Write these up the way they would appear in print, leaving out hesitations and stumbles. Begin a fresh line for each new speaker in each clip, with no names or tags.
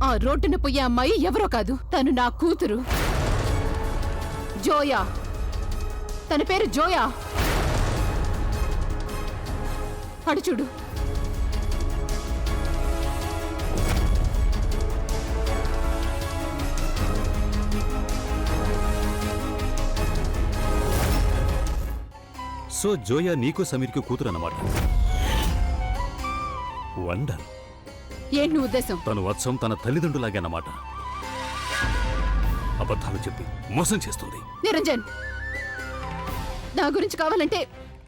ఆ రోడ్డున పోయే అమ్మాయి ఎవరో కాదు, తను నా కూతురు జోయా. తన పేరు జోయా. అడు చూడు.
సో జోయా నీకు సమీర్కి కూతురు అన్నమాట. వండర్.
ఏంటి ఉద్దేశం?
తను వత్సం తన తల్లిదండ్రులాగే అన్నమాట. అబద్ధాలు చెప్పి మోసం చేస్తుంది.
నిరంజన్, నా గురించి కావాలంటే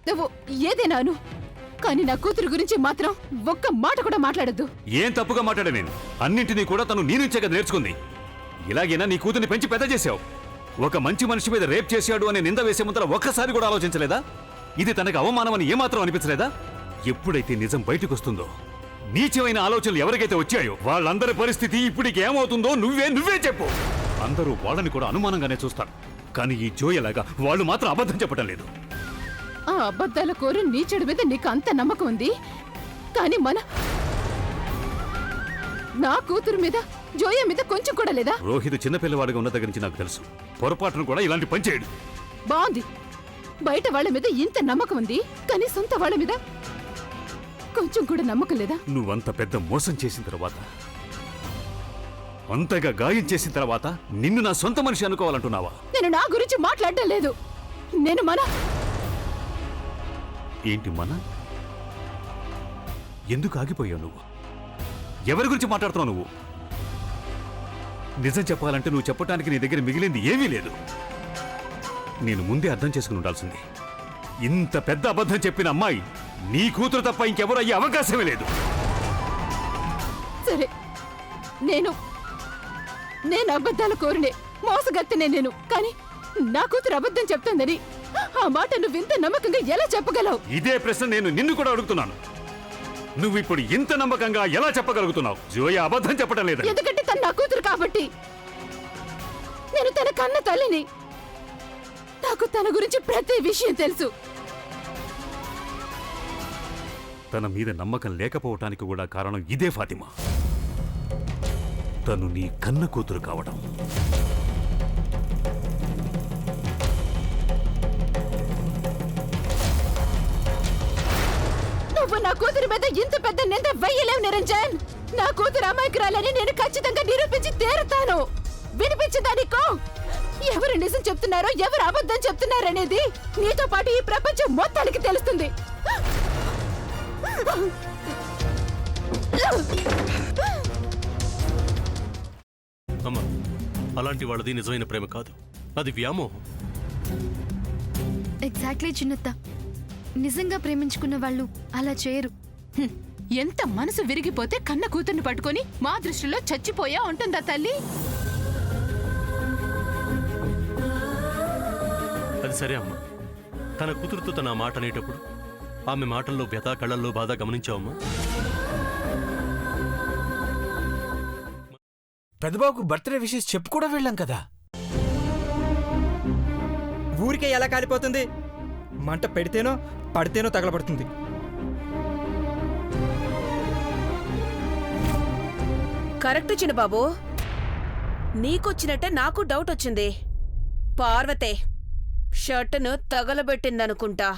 నువ్వు ఏదేనాను, కానీ నా కూతురు గురించి మాత్రం ఒక్క మాట కూడా మాట్లాడద్దు.
ఏం తప్పుగా మాట్లాడా నేను? అన్నింటినీ కూడా తను నీ నుంచే కదా నేర్చుకుంది. ఇలాగైనా నీ కూతుర్ని పెంచి పెద్ద చేశావు. ఒక మంచి మనిషి మీద రేప్ చేశాడు అనే నింద వేసే ముందర ఒక్కసారి కూడా ఆలోచించలేదా? ఇది తనకు అవమానమని ఏమాత్రం అనిపించలేదా? ఎప్పుడైతే నిజం బయటకొస్తుందో, నీచమైన ఆలోచనలు ఎవరికైతే వచ్చాయో వాళ్ళందరి పరిస్థితి ఇప్పటికి ఏమవుతుందో నువ్వే చెప్పు. అందరూ వాళ్ళని కూడా అనుమానంగానే చూస్తారు, కానీ ఈ జోయలాగా వాళ్ళు మాత్రం అబద్ధం చెప్పడం లేదు.
ఆ అబద్ధాల కోరు నీచుడి మీద నీకు అంత నమ్మకం ఉంది, కానీ నా కూతురు మీద, జోయ మీద కొంచెం కూడా లేదా?
రోహిత్ చిన్నపిల్లవాడిగా ఉన్న దగ్గర నుంచి నాకు తెలుసు, పొరపాటును కూడా ఇలాంటి పని చేయడు.
బాగుంది. బయట వాళ్ళ మీద ఇంత నమ్మకం ఉంది, కానీ సొంత వాళ్ళ మీద కొంచెం కూడా నమ్మకం లేదా?
నువ్వంత పెద్ద మోసం చేసిన తర్వాత, అంతగా గాయం చేసిన తర్వాత నిన్ను నా సొంత మనిషి అనుకోవాలంటున్నావా?
నేను నా గురించి మాట్లాడడం లేదు. నేను
ఏంటి ఎందుకు ఆగిపోయావు నువ్వు? ఎవరి గురించి మాట్లాడుతున్నావు నువ్వు? నిజం చెప్పాలంటే నువ్వు చెప్పడానికి నీ దగ్గర మిగిలింది ఏమీ లేదు. నేను ముందే అర్థం చేసుకుని ఉండాల్సింది. ఇంత పెద్ద అబద్ధం చెప్పిన అమ్మాయి నీ కూతురు తప్ప ఇంకెవరు అయ్యే అవకాశమే లేదు.
సరే, నేను అబద్ధాల కోరినే, మోసగత్తనే నేను, కానీ నా కూతురు అబద్ధం చెప్తుందని ఆ మాట నువ్వు ఇంత నమ్మకంగా ఎలా చెప్పగలవు?
ఇదే ప్రశ్న నేను నిన్ను కూడా అడుగుతున్నాను. నువ్వు ఇప్పుడు ఇంత నమ్మకంగా ఎలా చెప్పగలుగుతున్నావు జోయ అబద్ధం చెప్పడం లేదు?
ఎందుకంటే తను నా కూతురు కాబట్టి. నేను తన కన్న తల్లిని. నాకు తన గురించి ప్రతి విషయం తెలుసు.
తన మీద నమ్మకం లేకపోవటానికి కూడా కారణం ఇదే ఫాతిమా. తను నీ కన్న కూతురు కావడం.
నువ్వు నా కూతురు మీద ఇంత పెద్ద నింద వెయ్యలేవు నిరంజన్. నా కూతురు అమాయకురాలని నేను ఖచ్చితంగా నిరూపించి తీరుతాను. వినిపించిందా నీకు? ఎవరు నిజం చెప్తున్నారో, ఎవరు అబద్ధం చెప్తున్నారనేది నీతో పాటు ఈ ప్రపంచం మొత్తానికి తెలుస్తుంది.
అమ్మా, అలాంటి వాళ్ళది నిజమైన ప్రేమ కాదు, అది వ్యామోహం.
ఎగ్జాక్ట్లీ చిన్నత్త. నిజంగా ప్రేమించుకున్న వాళ్ళు అలా చేయరు.
ఎంత మనసు విరిగిపోతే కన్న కూతుర్ని పట్టుకొని మా దృష్టిలో చచ్చిపోయా ఉంటుందా తల్లి?
అది సరే అమ్మా, తన కూతురుతో తన మాట అనేటప్పుడు ఆమె మాటల్లో వ్యథ, కళ్ళల్లో బాధ గమనించావమ్మా?
పెద్దబాబుకు బర్త్డే విషెస్ చెప్పు కూడా వెళ్ళాం కదా.
ఊరికే ఎలా కాలిపోతుంది? మంట పెడితేనో పడితేనో తగలబడుతుంది.
కరెక్ట్ చిన్నబాబు, నీకొచ్చినట్టే నాకు డౌట్ వచ్చింది. పార్వతే షర్టును తగలబెట్టిందనుకుంటా.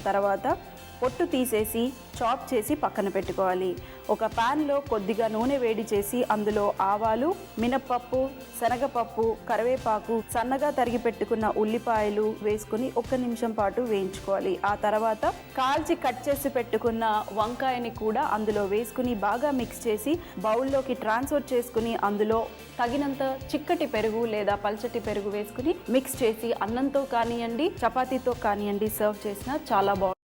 తర్వాత పొట్టు తీసేసి చాప్ చేసి పక్కన పెట్టుకోవాలి. ఒక ప్యాన్లో కొద్దిగా నూనె వేడి చేసి అందులో ఆవాలు, మినప్పప్పు, శనగపప్పు, కరివేపాకు, సన్నగా తరిగి పెట్టుకున్న ఉల్లిపాయలు వేసుకుని 1 నిమిషం పాటు వేయించుకోవాలి. ఆ తర్వాత కాల్చి కట్ చేసి పెట్టుకున్న వంకాయని కూడా అందులో వేసుకుని బాగా మిక్స్ చేసి బౌల్లోకి ట్రాన్స్ఫర్ చేసుకుని అందులో తగినంత చిక్కటి పెరుగు లేదా పల్చటి పెరుగు వేసుకుని మిక్స్ చేసి అన్నంతో కానివ్వండి, చపాతీతో కానివ్వండి సర్వ్ చేసినా చాలా బాగుంటుంది.